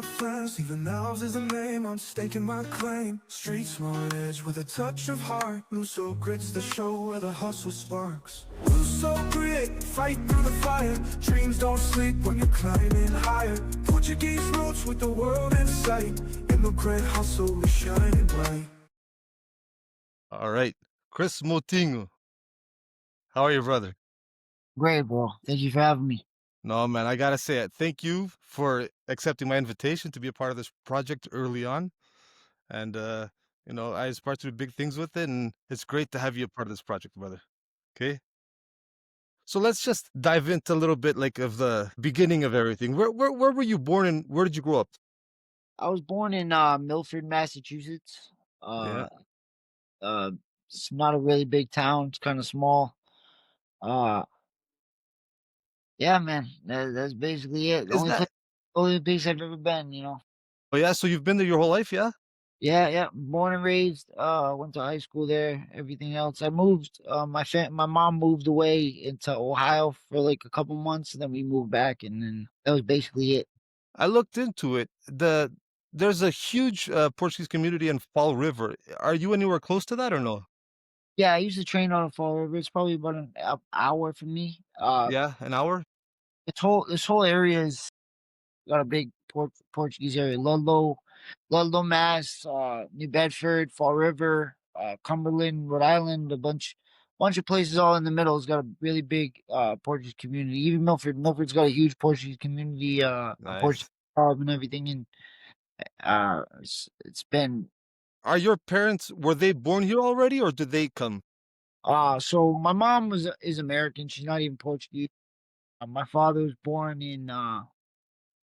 friends, even Alves is a name, I'm staking my claim. Street smart edge with a touch of heart. Luso grits the show where the hustle sparks. Luso grit, fight through the fire. Dreams don't sleep when you're climbing higher. Portuguese roots with the world in sight. Immigrant hustle is shining bright. All right. Kris Moutinho. How are you, brother? Great, bro. Thank you for having me. No, man, I gotta say it. Thank you for accepting my invitation to be a part of this project early on. And I aspire to do big things with it, and it's great to have you a part of this project, brother. Okay. So let's just dive into a little bit like of the beginning of everything. Where were you born and where did you grow up? I was born in Milford, Massachusetts. Yeah. Uh, uh, it's not a really big town. It's kind of small. Uh, yeah, man. That's basically it. Is that Only place I've ever been. Oh yeah, so you've been there your whole life, yeah? Yeah, yeah. Born and raised. Went to high school there. Everything else. I moved. My mom moved away into Ohio for like a couple months, and then we moved back, and then that was basically it. I looked into it. There's a huge Portuguese community in Fall River. Are you anywhere close to that or no? Yeah, I used to train on a Fall River. It's probably about an hour from me. Yeah, an hour? This whole area is got a big Portuguese area. Ludlow, Mass, New Bedford, Fall River, Cumberland, Rhode Island, bunch of places all in the middle. It's got a really big Portuguese community. Even Milford's got a huge Portuguese community, a Portuguese Nice. pub and everything. And it's been Are your parents were they born here already or did they come? so my mom is American. She's not even Portuguese. My father was born in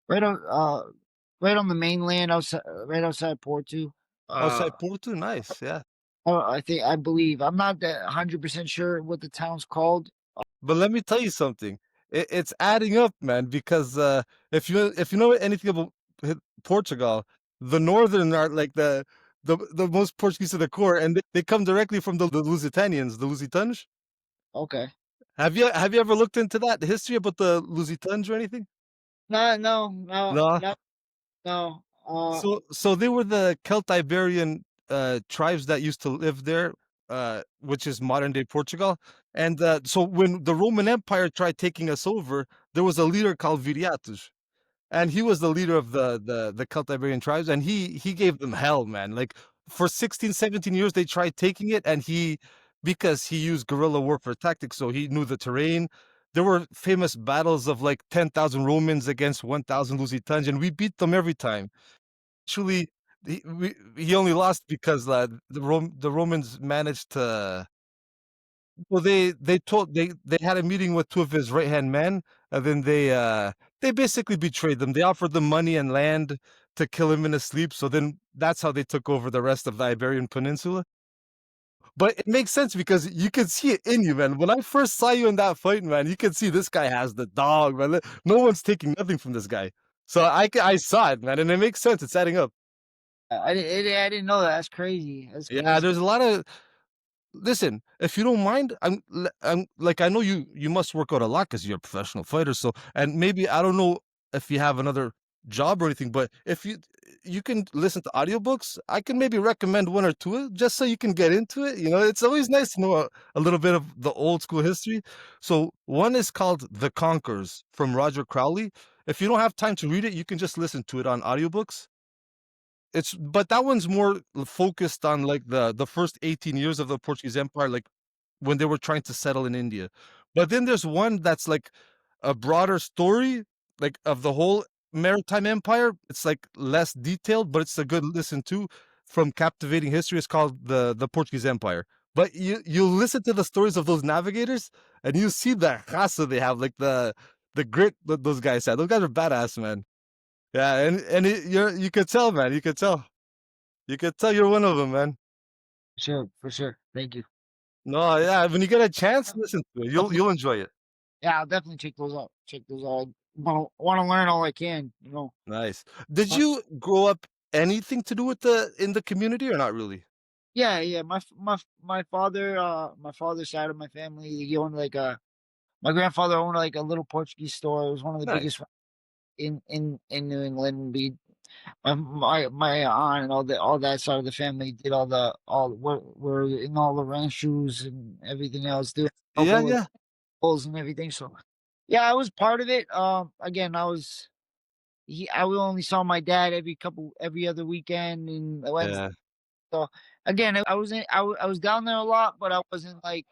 right on right on the mainland outside right outside Porto. Uh Outside Porto? Nice, yeah. I believe. I'm not that 100% sure what the town's called. But let me tell you something. It's adding up, man, because if you know anything about Portugal, the northern are like the most Portuguese to the core, and they come directly from the Lusitanians, the Lusitans. Okay. Have you ever looked into that, the history about the Lusitans or anything? No, no, no, No. no, no. So they were the Celtiberian tribes that used to live there, which is modern day Portugal. And so when the Roman Empire tried taking us over, there was a leader called Viriatus, and he was the leader of the Celtiberian tribes, and he gave them hell, man. Like for 16, 17 years they tried taking it, and because he used guerrilla warfare tactics, so he knew the terrain. There were famous battles of like 10,000 Romans against 1,000 Lusitans, and we beat them every time. Actually, he only lost because the Romans managed to. Well, they had a meeting with two of his right hand men, and then they basically betrayed them. They offered them money and land to kill him in his sleep. So then that's how they took over the rest of the Iberian Peninsula. But it makes sense because you can see it in you, man. When I first saw you in that fight, man, you can see this guy has the dog, man. No one's taking nothing from this guy. So I saw it, man, and it makes sense. It's adding up. I didn't know that. That's crazy. That's Yeah, crazy. there's a lot of listen, if you don't mind, I'm like I know you must work out a lot because you're a professional fighter. So and maybe I don't know if you have another job or anything, but if you can listen to audiobooks, I can maybe recommend one or two just so you can get into it. It's always nice to know a little bit of the old school history. So one is called The Conquerors from Roger Crowley. If you don't have time to read it, you can just listen to it on audiobooks. But that one's more focused on like the first 18 years of the Portuguese Empire, like when they were trying to settle in India. But then there's one that's like a broader story, like of the whole maritime empire. It's like less detailed, but it's a good listen to from captivating history. It's called the Portuguese Empire. But you listen to the stories of those navigators and you see the raça they have, like the grit that those guys had. Those guys are badass, man. Yeah, and you could tell, man. You could tell. You could tell you're one of them, man. Sure, for sure. Thank you. No, yeah. When you get a chance, listen to it. You'll Definitely, you'll enjoy it. yeah, I'll definitely check those out. Check those out. Want to learn all I can. Nice. Did Uh, you grow up anything to do with the community or not really? yeah, yeah. My father's side of my family, he owned like a my grandfather owned like a little Portuguese store. It was one of the Nice. biggest in New England. my aunt and all that side of the family did all were in all the ranchos and everything else, doing Yeah, helping with yeah, bulls and everything. So yeah, I was part of it. Again, I only saw my dad every other weekend and Wednesday. yeah, So again, I was down there a lot, but I wasn't like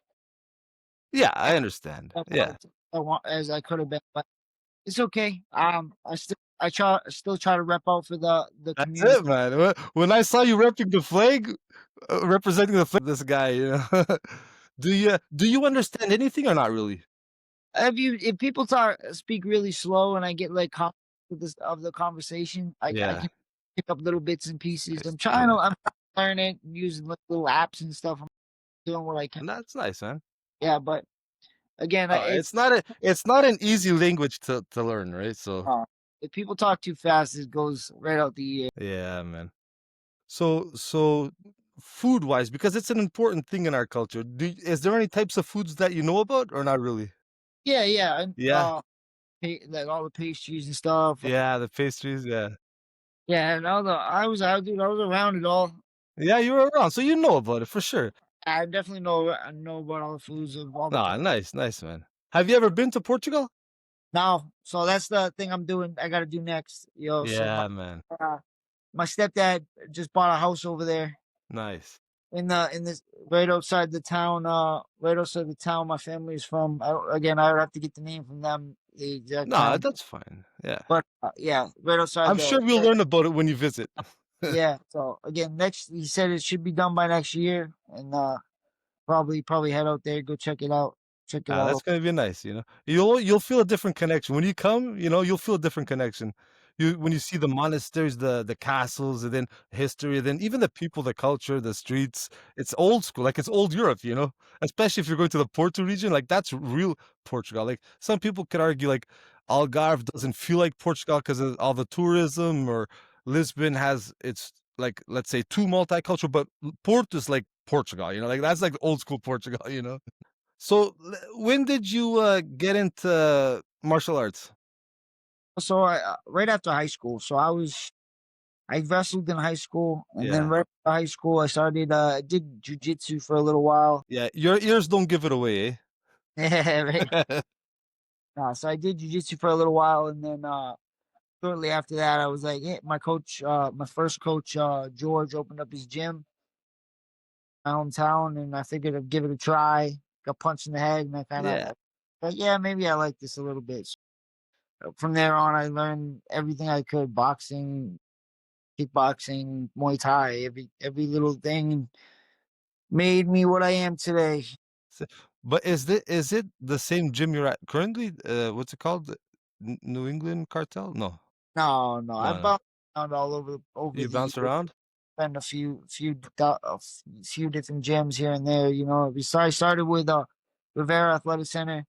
yeah. I understand. as Yeah, as I could have been. But it's okay. I still try to rep out for the that's community. it, man. When I saw you repping the flag, representing the flag, this guy, you know. Do you understand anything or not really? If people speak really slow and I get like with this of the conversation, I Yeah, can pick up little bits and pieces. nice. Yeah, I'm learning using like little apps and stuff. I'm doing what I can. and that's nice, man. Yeah, but again, It's not an easy language to learn, right? So uh, if people talk too fast, it goes right out the ear. yeah, man. So food wise, because it's an important thing in our culture. Is there any types of foods that you know about or not really? Yeah, yeah, and Yeah, like all the pastries and stuff. yeah, the pastries. Yeah, Yeah, and all the I was out, dude. I was around it all. yeah, you were around, so you know about it for sure. I definitely I know about all the foods of all the Ah, nice, nice, man. Have you ever been to Portugal? now. So that's the thing I'm doing. I got to do next, yo. So Yeah, man. uh, my stepdad just bought a house over there Nice. in this right outside the town. Right outside the town my family is from. Again, I would have to get the name from them, the exact No, town. that's fine. Yeah. But yeah, right outside I'm sure we'll learn about it when you visit. yeah. So again, next he said it should be done by next year, and probably head out there, go check it out, check it Ah, that's out. gonna be nice, you know? You'll feel a different connection. When you come, you'll feel a different connection. When you see the monasteries, the castles, and then history, then even the people, the culture, the streets, it's old school, like it's old Europe, you know? Especially if you're going to the Porto region, like that's real Portugal. Like some people could argue like Algarve doesn't feel like Portugal because of all the tourism, or Lisbon has it's like let's say too multicultural, but Porto is like Portugal, like that's like old school Portugal, you know? So, when did you, get into martial arts? So right after high school, I wrestled in high school, and then Yeah. right after high school, I did jujitsu for a little while. Yeah, your ears don't give it away, Yeah, right. eh? So I did jujitsu for a little while, and then shortly after that, I was like, hey, my first coach, George, opened up his gym in my hometown, and I figured I'd give it a try. Got punched in the head, and I kind Yeah. of, yeah, maybe I like this a little bit. So from there on, I learned everything I could: boxing, kickboxing, Muay Thai, every little thing made me what I am today. S but is it the same gym you're at currently? What's it called? The New England Cartel? No. No, no, I No, no. bounced around all over You the bounce years, around? been a few different gyms here and there. I started with Rivera Athletic Center.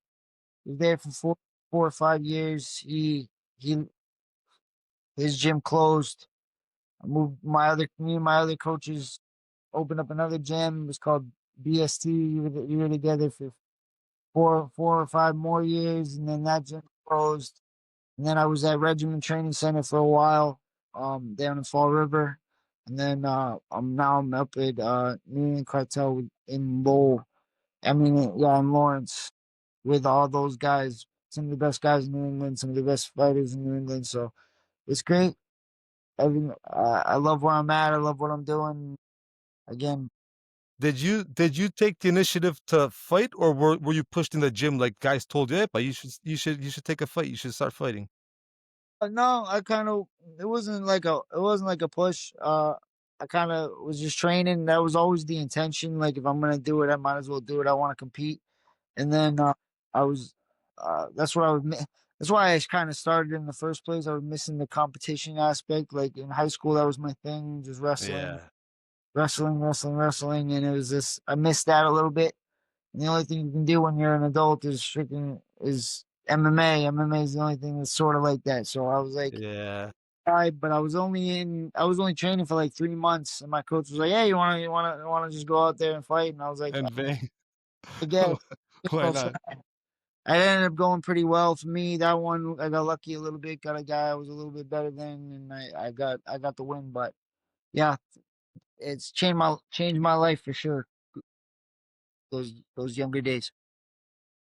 Was there for 4 or 5 years. He his gym closed. I moved me and my other coaches opened up another gym. It was called BST. We were together for 4 or 5 more years, and then that gym closed. And then I was at Regiment Training Center for a while, down in Fall River. And then I'm up at New England Cartel in Lowell. I mean, yeah, in Lawrence with all those guys, some of the best guys in New England, some of the best fighters in New England. So it's great. I love where I'm at. I love what I'm doing. Again, Did you take the initiative to fight, or were you pushed in the gym, like, guys told you, "Hey, but you should take a fight, you should start fighting?" no, it wasn't like a push. I kind of was just training. That was always the intention. Like if I'm gonna do it, I might as well do it. I want to compete. And then I was that's what I was. That's why I kind of started in the first place. I was missing the competition aspect. Like in high school, that was my thing, just wrestling, Yeah. wrestling, wrestling, wrestling, and it was this. I missed that a little bit. And the only thing you can do when you're an adult is MMA. MMA is the only thing that's sort of like that. So I was like, Yeah. all right, but I was only training for like 3 months, and my coach was like, "Hey, you wanna just go out there and fight?" And I was like, And vain. "I guess." Why I'll try." not? I ended up going pretty well for me. That one I got lucky a little bit, got a guy I was a little bit better than, and I got the win. But yeah, it's changed my life for sure. Those younger days.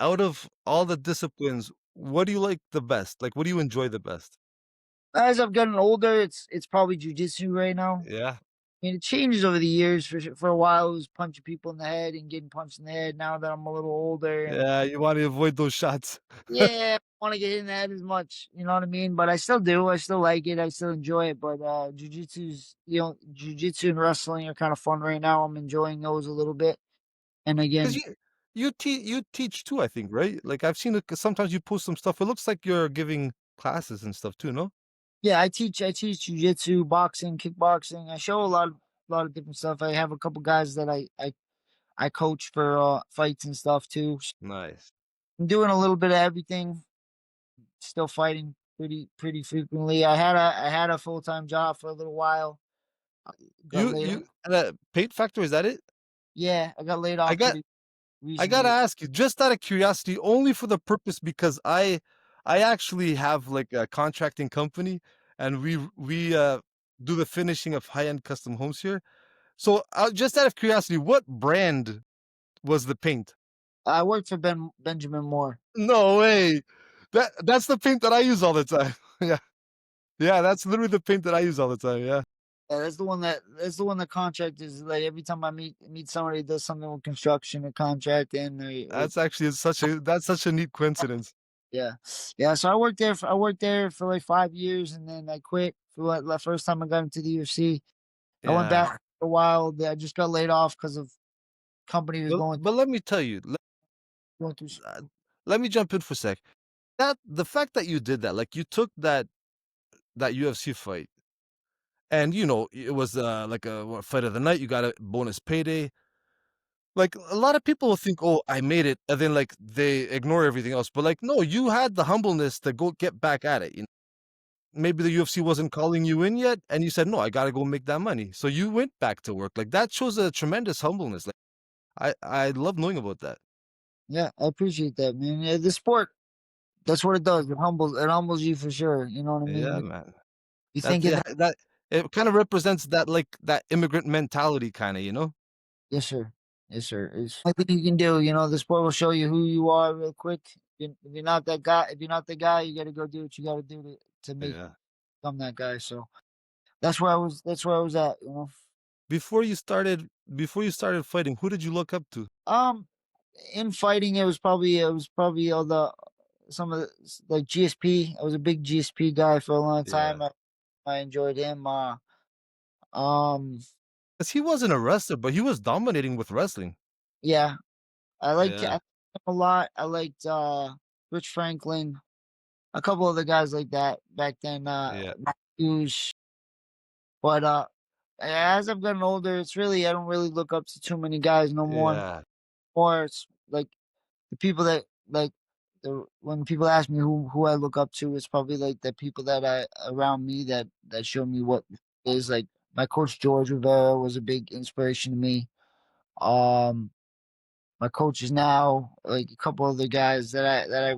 Out of all the disciplines, what do you like the best? Like, what do you enjoy the best? As I've gotten older, it's probably jujitsu right now. Yeah. I mean, it changes over the years. For a while, it was punching people in the head and getting punched in the head. Now that I'm a little older, and Yeah, you want to avoid those shots. yeah, I want to get hit in the head as much. You know what I mean? But I still do. I still like it. I still enjoy it. But jujitsu and wrestling are kind of fun right now. I'm enjoying those a little bit. And 'Cause again, you teach too, I think, right? Like, I've seen it 'cause sometimes you post some stuff. It looks like you're giving classes and stuff too, no? yeah, I teach jujitsu, boxing, kickboxing. I show a lot of different stuff. I have a couple guys that I coach for fights and stuff too. Nice. I'm doing a little bit of everything. Still fighting pretty frequently. I had a full-time job for a little while. I got laid off. Paint Factor, is that it? Yeah, I got laid I off got pretty I gotta recently. ask you, just out of curiosity, only for the purpose because I actually have like a contracting company and we do the finishing of high-end custom homes here. So just out of curiosity, what brand was the paint? I worked for Benjamin Moore. No way. That's the paint that I use all the time. Yeah. Yeah, that's literally the paint that I use all the time. Yeah. Yeah, that's the one that contract is like every time I meet somebody that does something with construction or contracting or That's such a neat coincidence. yeah. Yeah, so I worked there for like 5 years and then I quit for like the first time I got into the UFC. I went Yeah. back for a while. I just got laid off because of company was But let me tell you, going through uh, let me jump in for a sec. That the fact that you did that, like you took that UFC fight, and it was like a fight of the night. You got a bonus payday. Like a lot of people will think, "Oh, I made it," and then like they ignore everything else. But like, no, you had the humbleness to go get back at it. Maybe the UFC wasn't calling you in yet, and you said, "No, I gotta go make that money." So you went back to work. Like that shows a tremendous humbleness. Like I love knowing about that. yeah, I appreciate that, man. Yeah, the sport, that's what it does. It humbles you for sure. You know what I mean? Yeah, You, man. you That's think it yeah, that it kind of represents that like that immigrant mentality, kind of. yes, sir. Yes, sir. It's nothing you can do. The sport will show you who you are real quick. If you're not that guy, you got to go do what you got to do to Yeah. become that guy. So that's where I was at. Before you started fighting, who did you look up to? Um, in fighting, it was probably all the some of the like GSP. I was a big GSP guy for a long Yeah. time. I enjoyed him. Um, 'Cause he wasn't a wrestler, but he was dominating with wrestling. yeah, I Yeah. liked him a lot. I liked Rich Franklin, a couple other guys like that back then. Yeah. Hughes, but as I've gotten older, I don't really look up to too many guys no more. Yeah. More it's like the people that like when people ask me who I look up to, it's probably like the people that I around me that show me what is like. My coach George Rivera was a big inspiration to me. Um, my coaches now, like a couple other guys that I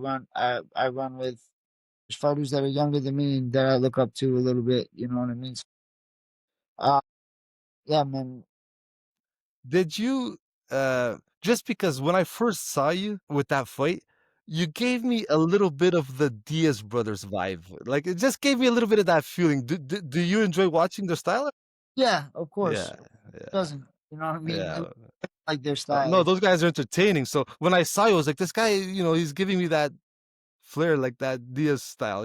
run with, there's fighters that are younger than me that I look up to a little bit. You know what I mean? Uh, yeah, man. Did you just because when I first saw you with that fight, you gave me a little bit of the Diaz brothers vibe. Like it just gave me a little bit of that feeling. Do you enjoy watching their style? Yeah, of course. Yeah. Yeah. Doesn't you know what I mean? I Yeah. like their No, styles. those guys are entertaining. So when I saw you, I was like, this guy, he's giving me that flair, like that Diaz style.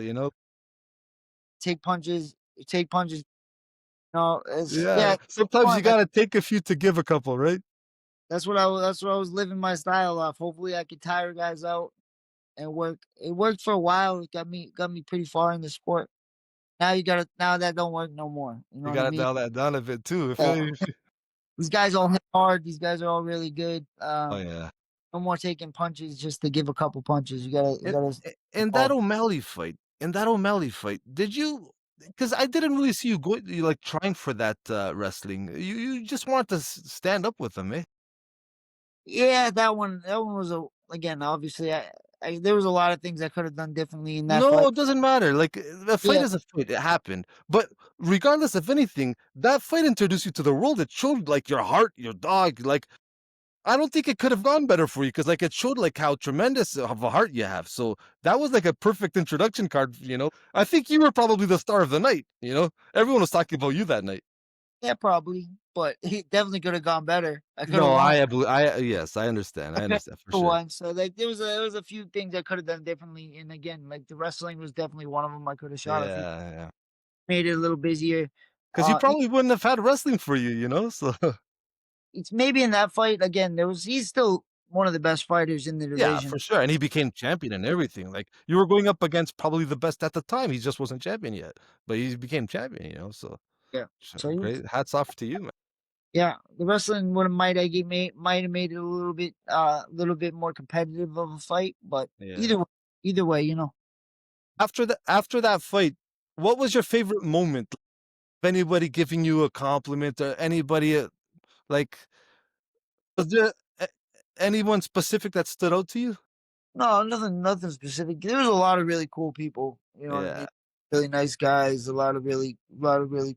Take punches. Take punches. No, it's Yeah. yeah. Sometimes you Fun. gotta take a few to give a couple, right? That's what I was living my style off. Hopefully, I could tire guys out and work. It worked for a while. It got me pretty far in the sport. Now that don't work no more. You know You what I gotta mean? dial that down a bit too. I feel Yeah. you. These guys all hit hard. These guys are all really good. Oh yeah. No more taking punches just to give a couple punches. You gotta In that fall. O'Malley fight, did you? Because I didn't really see you like trying for that wrestling. You just wanted to stand up with them, eh? Yeah, that one was again. Obviously, I there was a lot of things I could have done differently in that No, fight. it doesn't matter. Like a fight Yeah, is a fight. It happened. But regardless of anything, that fight introduced you to the world. It showed like your heart, your dog. Like I don't think it could have gone better for you because like it showed like how tremendous of a heart you have. So that was like a perfect introduction card. I think you were probably the star of the night. Everyone was talking about you that night. yeah, probably, but he definitely could have gone better. I could have No, won. yes, I understand. I I could understand for have sure. won. So like there was a few things I could have done differently. And again, like the wrestling was definitely one of them. I could have shot a few, Yeah, yeah. made it a little busier. Because you Yeah, probably wouldn't have had wrestling for you. So it's maybe in that fight again. He's still one of the best fighters in the yeah, division. for sure. And he became champion and everything. Like you were going up against probably the best at the time. He just wasn't champion yet, but he became champion. So Yeah. So great. Hats off to you, man. yeah, the wrestling would have might have made it a little bit more competitive of a fight, but Yeah. either way, you know. After that fight, what was your favorite moment? Anybody giving you a compliment or anybody like was there anyone specific that stood out to you? No, nothing specific. There was a lot of really cool people, you know what I Yeah. mean? Really nice guys, a lot of really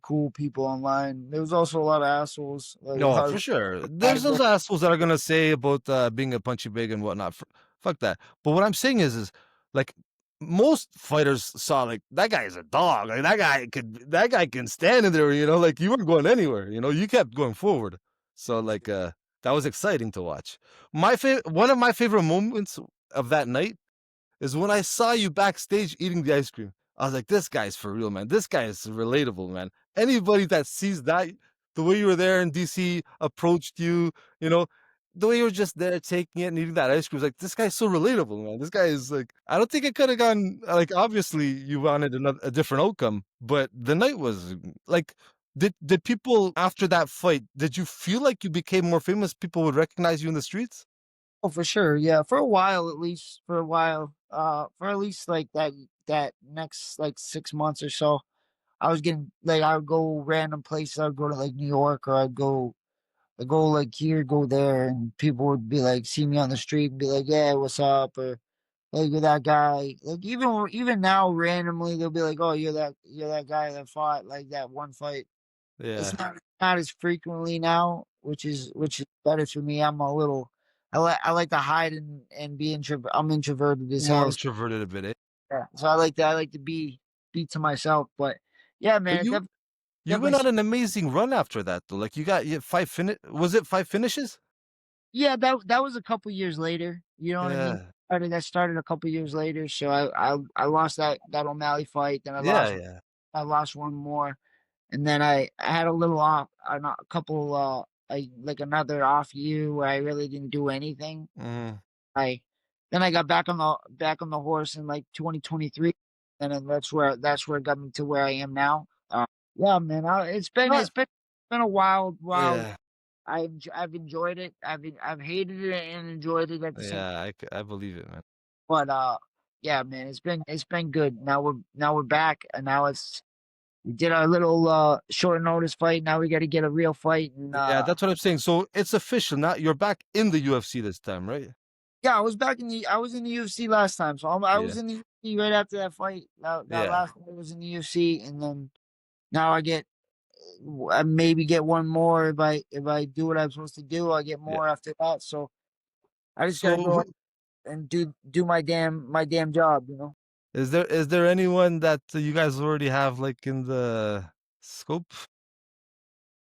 cool people online. There was also a lot of assholes, like a No, lot for of sure. There's guys those that assholes that are gonna say about being a punchy bag and whatnot. Fuck that. But what I'm saying is like most fighters saw like that guy is a dog. Like that guy can stand in there. Like you weren't going anywhere. You kept going forward. So like that was exciting to watch. One of my favorite moments of that night is when I saw you backstage eating the ice cream. I was like, this guy's for real, man. This guy is relatable, man. Anybody that sees that, the way you were there in DC, approached you know, the way you were just there taking it and eating that ice cream, was like, this guy's so relatable, man. This guy is like, I don't think it could have gone, like, obviously you wanted a different outcome, but the night was like, did people after that fight, did you feel like you became more famous? People would recognize you in the streets? oh, for sure, yeah, for a while at least, for a while, for at least like that next like 6 months or so, I was getting like I would go random places. I would go to like New York, or I'd go like here, go there, and people would be like, see me on the street and be like, "Yeah, what's up?" Or like you're that guy. Like even now, randomly they'll be like, "Oh, you're that guy that fought like that one fight." It's Yeah. not as frequently now, which is better for me. I like to hide and be introvert. I'm introverted as More hell. So, introverted a bit, eh? yeah, so I like to be to myself. But yeah, But man, you definitely. went on an amazing run after that though. Like you got you 5 was it 5 finishes? Yeah, that was a couple years later, you know what I mean? Yeah. That started a couple years later, so I lost that O'Malley fight, then Yeah, yeah. I lost one more, and then I had a little off a couple, like another off year where I really didn't do anything. Mhm. I Then I got back on the horse in, like, 2023, and then that's where it got me to where I am now. Yeah, man, Not it's been a wild. yeah. I've enjoyed it. I've hated it and enjoyed it at the same. Yeah, I believe it, man. But yeah, man, it's been good. Now we're back, and now we did our little short notice fight. Now we got to get a real fight, and Yeah, that's what I'm saying. So it's official now. You're back in the UFC this time, right? yeah, I was in the UFC last time, so I Yeah. was in the UFC right after that fight. That Yeah. last one was in the UFC, and then now I maybe get one more if I do what I'm supposed to do. I get Yeah. more after that. So I just gotta So go who and do my damn job, you know? is there anyone that you guys already have like in the scope?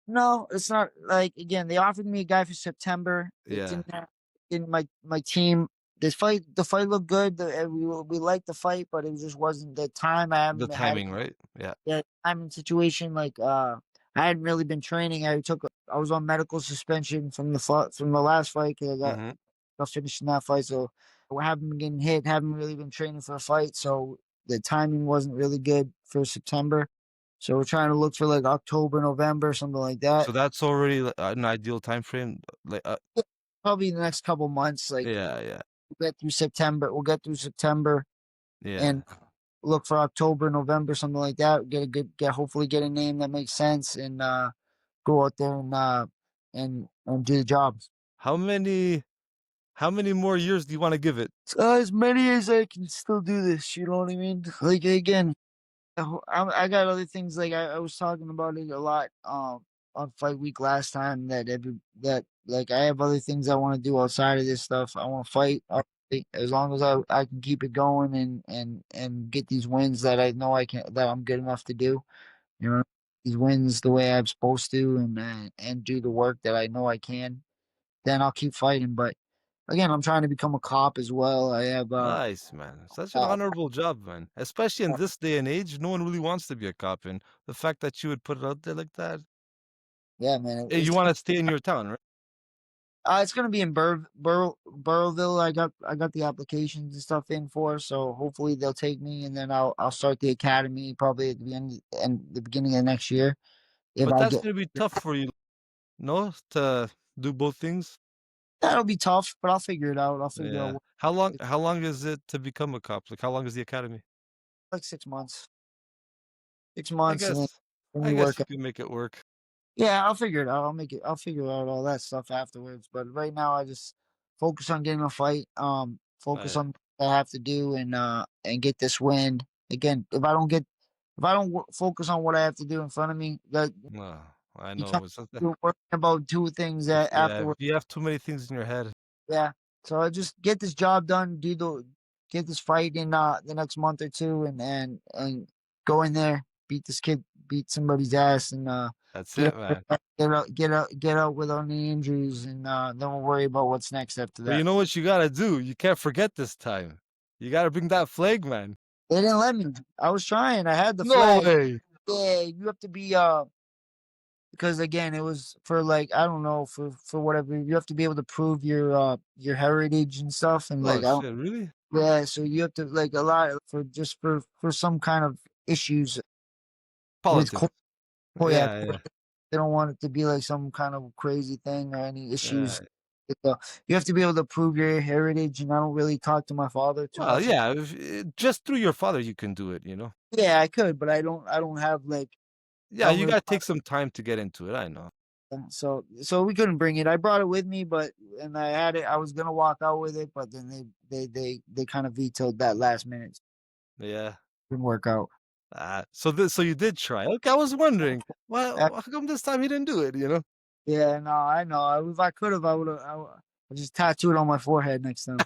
No, it's not like again, they offered me a guy for September. It's Yeah. in my team. The fight looked good. We liked the fight, but it just wasn't the time. I The haven't had timing, right? Yeah. the time and situation. Like I hadn't really been training. I was on medical suspension from from the last fight because Mhm. got finished in that fight. So I haven't been getting hit. Haven't really been training for a fight. So the timing wasn't really good for September. So we're trying to look for like October, November, something like that. So that's already an ideal time frame. Like Probably the next couple months, like yeah, yeah. we'll get through September. We'll get through September Yeah. and look for October, November, something like that. Hopefully get a name that makes sense and go out there and do the job. How many How many more years do you wanna give it? As many as I can still do this, you know what I mean? Like, again, I got other things, like, I was talking about it a lot, on fight week last time, like, I have other things I wanna do outside of this stuff. I wanna fight, as long as I can keep it going and get these wins that I know that I'm good enough to do, you know? These wins the way I'm supposed to and do the work that I know I can, then I'll keep fighting, but, again, I'm trying to become a cop as well. I have, Nice, man. Such an uh honorable job, man. Especially in this day and age, no one really wants to be a cop, and the fact that you would put it out there like that, yeah, man, you wanna stay in your town, right? it's gonna be in Burrowville. I got the applications and stuff in for, so hopefully they'll take me, and then I'll start the academy probably at the beginning of next year if But I that's get. gonna be tough for you, no, to do both things? That'll be tough, but I'll figure it out. I'll figure out Yeah. what, How long is it to become a cop? Like, how long is the academy? like 6 months, six I months, and then guess then I we guess work. you can make it work. Yeah, I'll figure it out. I'll figure out all that stuff afterwards. But right now, I just focus on getting a fight. Focus Right. on what I have to do and get this win. Again, if I don't focus on what I have to do in front of me, that No, I you know. can't. It's not that You're worrying about two things if that yeah, if afterwards. you have too many things in your head. Yeah. So I just get this job done. Get this fight in the next month or two, and go in there, beat this kid, beat somebody's ass, and That's get it, man. get out without any injuries, and then we'll worry about what's next after But you that. know what you gotta do? You can't forget this time. You gotta bring that flag, man. They didn't let me. I was trying. I had the No flag. way. Yeah, you have to be because again, it was for like I don't know for whatever. You have to be able to prove your heritage and stuff, and Oh like I don't. shit, really? Yeah, so you have to like a lot for just for some kind of issues with Politics. yeah, Yeah, yeah, they don't want it to be like some kind of crazy thing or any yeah. issues. You have to be able to prove your heritage, and I don't really talk to my father too Well, much. yeah, just through your father you can do it, Yeah, I could, but I don't have like I Yeah, don't you really. gotta take some time to get into it, I know. So we couldn't bring it. I brought it with me, but and I had it. I was gonna walk out with it, but then they kind of vetoed that last minute. Yeah. Didn't work out. So you did try. Okay, I was wondering, Uh, how come this time he didn't do it? Yeah, no, I know. If I could have, I just tattooed on my forehead next time.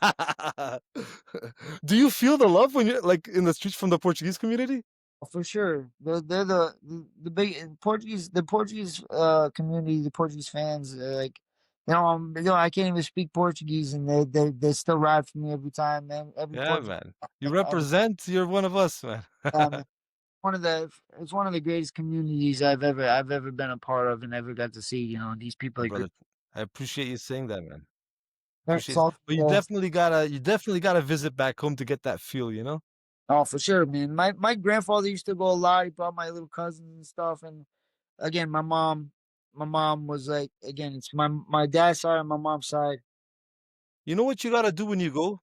Do you feel the love when you're, like, in the streets from the Portuguese community? For sure. They're the big Portuguese community, the Portuguese fans, like I can't even speak Portuguese, and they still ride for me every time, man. Every Yeah, Portuguese, man. You represent, you're one of us, man. man. It's one of the greatest communities I've ever been a part of and ever got to see. These people Oh, are great. brother, I appreciate you saying that, man. It's Appreciate all, but you definitely gotta visit back home to get that feel? oh, for sure, man. My grandfather used to go a lot. He brought my little cousins and stuff, and again, my mom was like, again, it's my dad's side and my mom's side. You know what you gotta do when you go?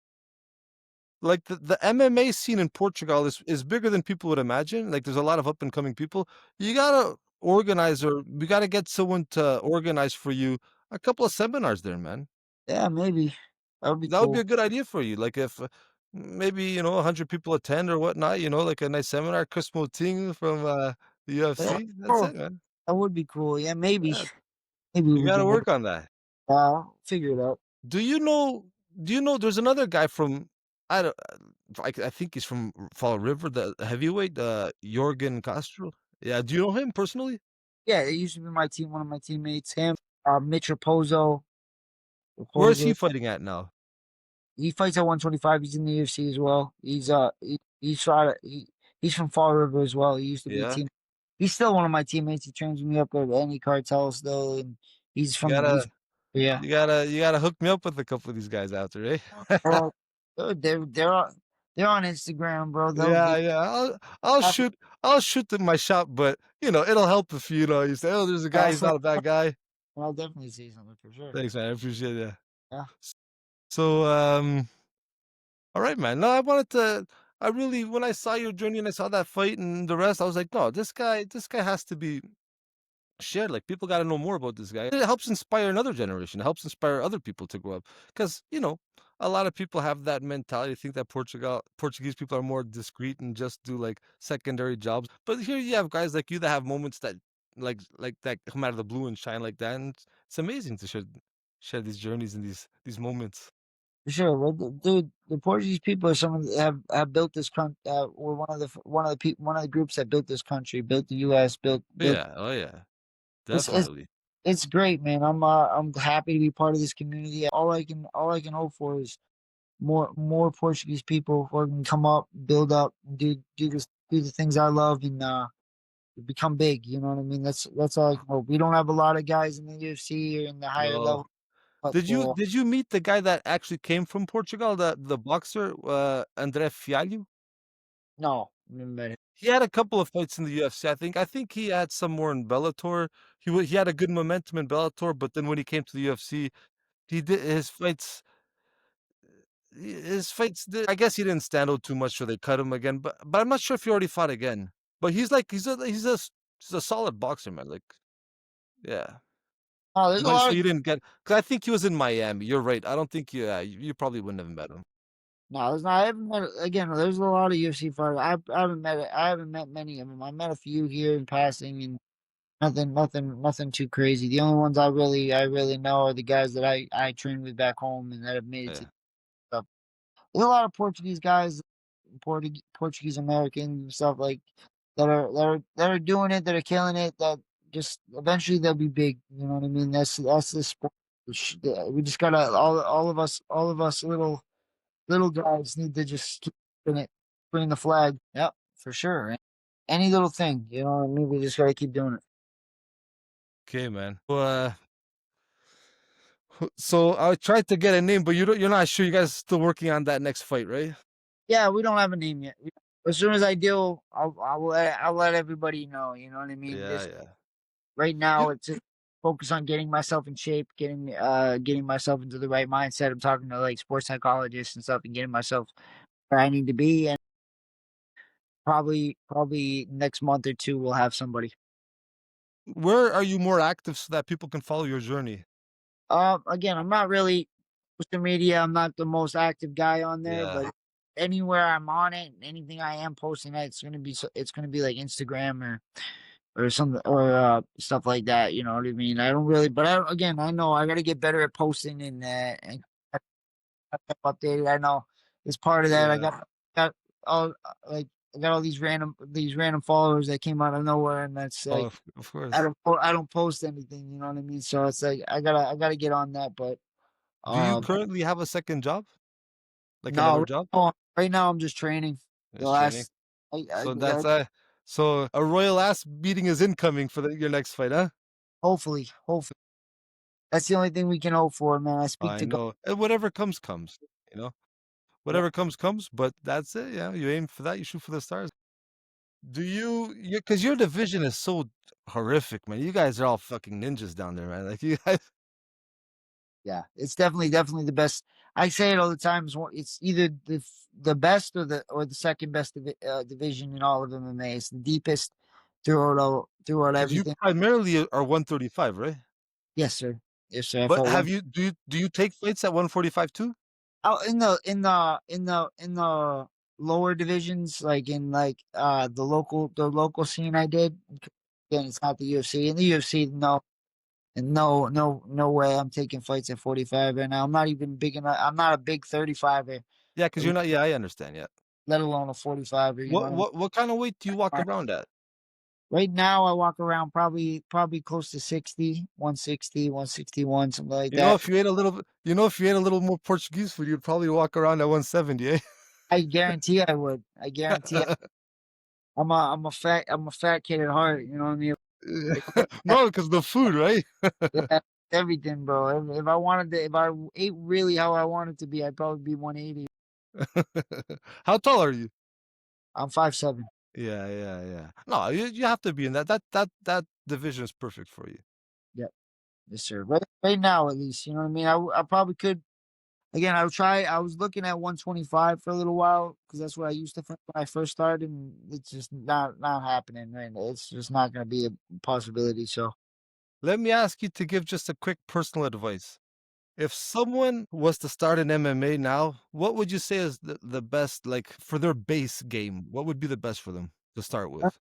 Like, the MMA scene in Portugal is bigger than people would imagine, like, there's a lot of up and coming people. You gotta we gotta get someone to organize for you a couple of seminars there, man. Yeah, maybe that would be That would be cool. a good idea for you, like, if, maybe, 100 people attend or whatnot, like a nice seminar, Kris Moutinho from, the Yeah, UFC, that's oh, it, man. that would be cool. Yeah, maybe Yeah, maybe you we gotta could work. work on that. Figure it out. Do you know there's another guy from I don't I think he's from Fall River, the heavyweight, Jorgen Castro? Yeah, do you know him personally? Yeah, it used to be my team, one of my teammates. Him, Mitch Where is he Raposo. fighting at now? He fights at 125. He's in the UFC as well. He's from Fall River as well. He used to be a Yeah? team. He's still one of my teammates. He trains me up at any cartel still, and You gotta yeah. you gotta hook me up with a couple of these guys out there, eh? Bro, they're on Instagram, bro. Yeah, yeah, I'll Have- shoot I'll shoot them my shot, but, it'll help if, you say, "Oh, there's a guy, he's for, not a bad guy." I'll definitely see something for sure. Thanks, man, I appreciate it, yeah. Yeah, S so, alright, man. No, I really when I saw your journey and I saw that fight and the rest, I was like, "No, this guy has to be shared. Like people got to know more about this guy. It helps inspire another generation. It helps inspire other people to grow up because a lot of people have that mentality. Think that Portuguese people are more discreet and just do like secondary jobs. But here you have guys like you that have moments that like that come out of the blue and shine like that, and it's amazing to share these journeys and these moments. For sure. Well, dude, the Portuguese people are someone that have built this country. Were one of the groups that built this country, built the U.S., built. Yeah, oh yeah, It's it's definitely. it's great, man. I'm happy to be part of this community. All I can hope for is more Portuguese people who can come up, build up, do the things I love, and become big. You know what I mean? That's all I can hope. We don't have a lot of guys in the UFC or in the higher No. level, but Did you meet the guy that actually came from Portugal, the boxer, André Fialho? no, never met him. He had a couple of fights in the UFC, I think. I think he had some more in Bellator. He had a good momentum in Bellator, but then when he came to the UFC, he did his fights I guess he didn't stand out too much, so they cut him again, but I'm not sure if he already fought again. But he's a solid boxer, man. Like, yeah. Oh, there's a But so lot of you didn't get because I think he was in Miami. You're right. I don't think you probably wouldn't have met him. no, there's not. I haven't met again. There's a lot of UFC fighters. I haven't met many of them. I met a few here in passing, and nothing too crazy. The only ones I really know are the guys that I train with back home and that have made it to Yeah. stuff. There's a lot of Portuguese guys, Portuguese Americans and stuff like that are doing it, that are killing it. That just eventually they'll be big. You know what I mean? That's the sport. We just gotta all of us little guys need to just keep doing it, bring the flag. Yep, for sure. Any little thing, you know what I mean? We just gotta keep doing it. Okay, man. So I tried to get a name, but you're not sure. You guys still working on that next fight, right? Yeah, we don't have a name yet. As soon as I do, I'll let everybody know. You know what I mean? Yeah, This yeah. right You now, it's just focus on getting myself in shape, getting myself into the right mindset. I'm talking to like sports psychologists and stuff, and getting myself where I need to be. And probably next month or two, we'll have somebody. Where are you more active so that people can follow your journey? Again, I'm not really social media. I'm not the most active guy on there, Yeah. but anywhere I'm on it, anything I am posting, it's gonna be like Instagram or something or stuff like that. You know what I mean? I don't really, but again, I know I got to get better at posting and keep updated. I know as part of that, I Yeah. got all like I got all these random followers that came out of nowhere, and that's Oh, like of course. I don't post anything. You know what I mean? So it's like I gotta get on that, but Do you um. currently have a second job? Like No, another job? right now I'm just training. The It's training. last, I So got so a royal ass beating is incoming for your next fight, huh? hopefully, that's the only thing we can hope for, man. I speak I to God. know. And whatever comes, comes. You know, Yeah, whatever comes, comes. But that's it. Yeah, you aim for that. You shoot for the stars. Do because your division is so horrific, man. You guys are all fucking ninjas down there, man. Like you guys, yeah, it's definitely the best. I say it all the time. It's either the best or the second best division in all of MMA. It's the deepest throughout because you everything. primarily are 135, right? Yes, sir. Yes, sir. I But fought one. do you take fights at 145 too? Oh, in the lower divisions, like in like the local scene I did. Again, it's not the UFC. In the UFC, no, and no way I'm taking fights at 45 right now. I'm not even big enough. I'm not a big 35er, Yeah, because you're not. Yeah, I understand. Yeah. let alone a 45er. You know What what I mean? what what kind of weight do you walk around at? Right now, I walk around probably close to 60, 160, 161, something like You know, that. if you ate a little, if you ate a little more Portuguese food, you'd probably walk around at 170, eh? I guarantee I would. I guarantee I'm a fat kid at heart. You know what I mean? No, because the food, right? Yeah, everything, bro. If I wanted to, if I ate really how I wanted to be, I'd probably be 180. How tall are you? I'm 5'7". Yeah, yeah, yeah. No, you have to be in that division is perfect for you. Yep, yes, sir. Right now, at least, you know what I mean. I probably could. Again, I would try. I was looking at 125 for a little while because that's what I used to fight when I first started, and it's just not happening. Right, it's just not going to be a possibility. So Let me ask you to give just a quick personal advice. If someone was to start an MMA now, what would you say is the best, like for their base game? What would be the best for them to start Learn with?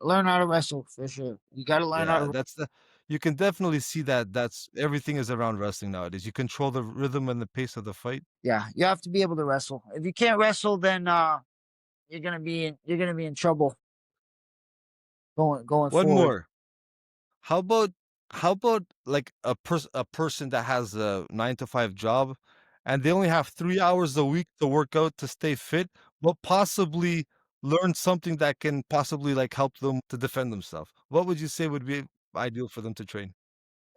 learn how to wrestle for sure. You gotta learn how Yeah, to. that's the you can definitely see that that's everything is around wrestling nowadays. You control the rhythm and the pace of the fight. Yeah, you have to be able to wrestle. If you can't wrestle, then you're gonna be in trouble going One forward. more. How about like a person that has a 9 to 5 job and they only have 3 hours a week to work out to stay fit, but possibly learn something that can possibly like help them to defend themselves. What would you say would be ideal for them to train?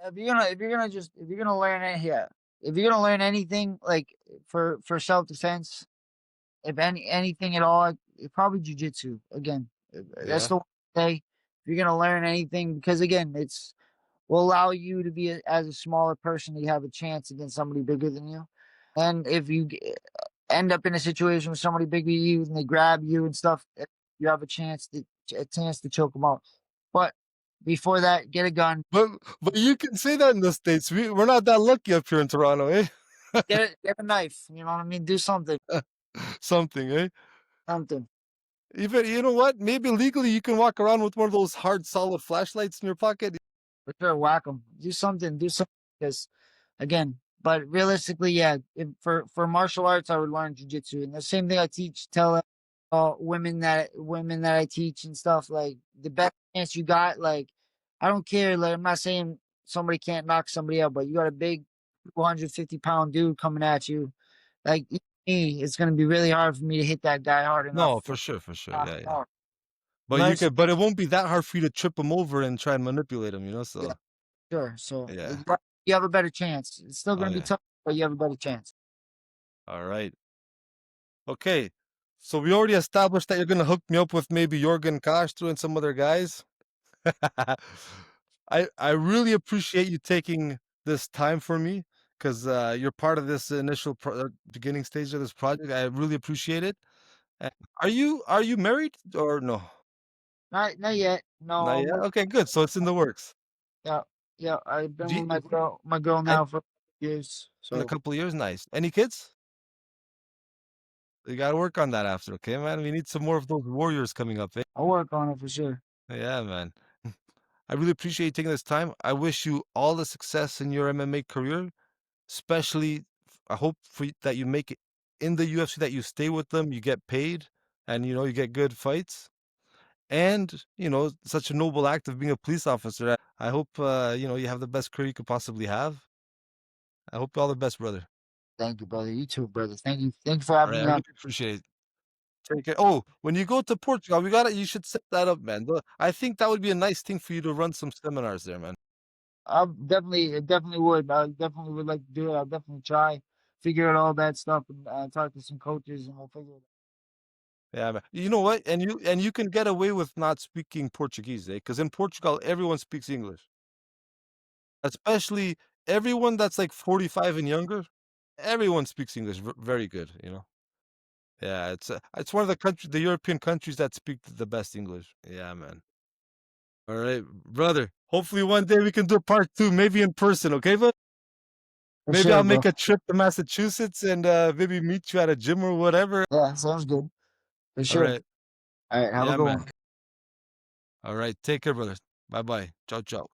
If you're gonna learn it, yeah. If you're gonna learn anything like for self defense, if anything at all, probably jujitsu. Again, that's Yeah. the one I say. If you're gonna learn anything, because again, it's will allow you to be as a smaller person to have a chance against somebody bigger than you. And if you end up in a situation with somebody bigger than you and they grab you and stuff, you have a chance to choke them out. But before that, get a gun, But you can say that in the States. We're not that lucky up here in Toronto, eh? get a knife. You know what I mean? Do something, Something, eh? something. Even you know what? Maybe legally you can walk around with one of those hard solid flashlights in your pocket. For sure, whack them. Do something. Because again, but realistically, yeah, for martial arts, I would learn jujitsu, and the same thing I tell women that I teach and stuff. Like the best chance you got, like I don't care. Like I'm not saying somebody can't knock somebody out, but you got a big 250-pound dude coming at you. Like me, it's gonna be really hard for me to hit that guy hard enough No, for for sure. knock Yeah, him yeah. out. But you Unless could, but it won't be that hard for you to trip him over and try and manipulate him, yeah, so sure. So yeah. you have a better chance. It's still Oh, gonna be yeah. tough, but you have a better chance. All right. Okay. So we already established that you're gonna hook me up with maybe Jorgen Castro and some other guys. I really appreciate you taking this time for me because you're part of this initial beginning stage of this project. I really appreciate it. Uh, are you married or no? Not yet. Not No, yet. Okay, good. So it's in the works. yeah, yeah. I've been Do with you, my girl and now for years. in a So couple of years, nice. Any kids? You gotta work on that after, okay, man? We need some more of those warriors coming up, eh? I'll work on it for sure. Yeah, man. I really appreciate you taking this time. I wish you all the success in your MMA career, especially I hope that you make it in the UFC, that you stay with them, you get paid, and you know, you get good fights. And, you know, such a noble act of being a police officer. I hope you know, you have the best career you could possibly have. I hope you all the best, brother. Thank you, brother. You too, brother. Thank you for All having right, I me on. really appreciate it. Take care. Oh, when you go to Portugal, you should set that up, man. I think that would be a nice thing for you to run some seminars there, man. It definitely would. I definitely would like to do it. I'll definitely try, figure out all that stuff, and talk to some coaches, and we'll figure it Yeah, man. You know what? And you can get away with not speaking Portuguese, eh? Because in Portugal, everyone speaks English. Especially everyone that's like 45 and younger. Everyone speaks English very good, you know. Yeah, it's one of the European countries that speak the best English. Yeah, man. All right, brother. Hopefully one day we can do part two, maybe in person, okay, but for maybe sure, I'll bro. make a trip to Massachusetts and maybe meet you at a gym or whatever. Yeah, sounds good for All sure. right. All right, have a Yeah, good man. one. All right. Take care, brother. Bye bye. Ciao, ciao.